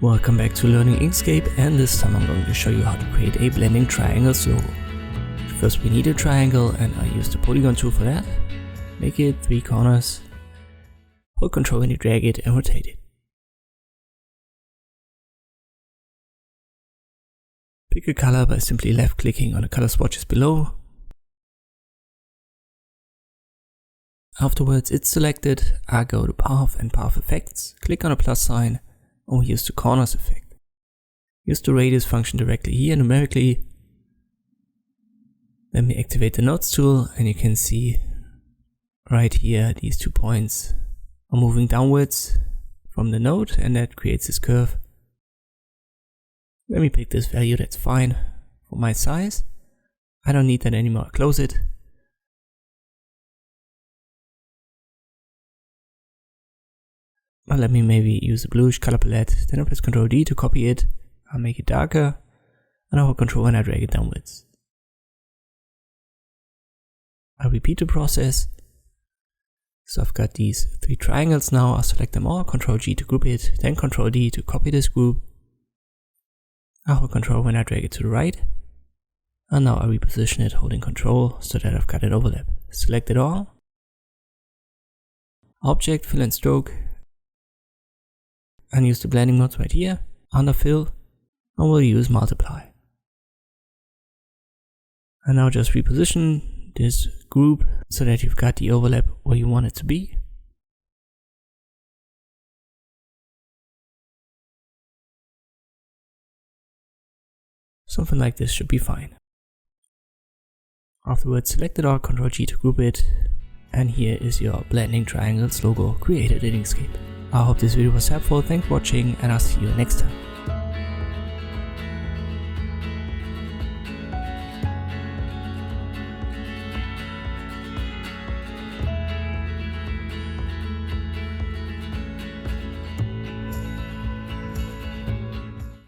Welcome back to Learning Inkscape, and this time I'm going to show you how to create a blending triangles logo. First we need a triangle, and I use the polygon tool for that. Make it 3 corners. Hold Ctrl when you drag it and rotate it. Pick a color by simply left clicking on the color swatches below. Afterwards it's selected, I go to Path and Path Effects, click on the plus sign, and we use the corners effect. Use the radius function directly here numerically. Then we activate the nodes tool, and you can see right here these 2 points are moving downwards from the node, and that creates this curve. Let me pick this value, that's fine for my size. I don't need that anymore, close it. Well, let me maybe use a bluish color palette, then I press Ctrl D to copy it. I'll make it darker, and I hold Ctrl when I drag it downwards. I'll repeat the process. So I've got these 3 triangles now, I'll select them all, Ctrl G to group it, then Ctrl D to copy this group. I'll hold Ctrl when I drag it to the right. And now I reposition it holding Ctrl so that I've got it overlap. Select it all. Object, fill and stroke. And use the blending modes right here, under fill, and we'll use multiply. And now just reposition this group so that you've got the overlap where you want it to be. Something like this should be fine. Afterwards select it all, Ctrl G to group it, and here is your blending triangles logo created in Inkscape. I hope this video was helpful, thanks for watching, and I'll see you next time.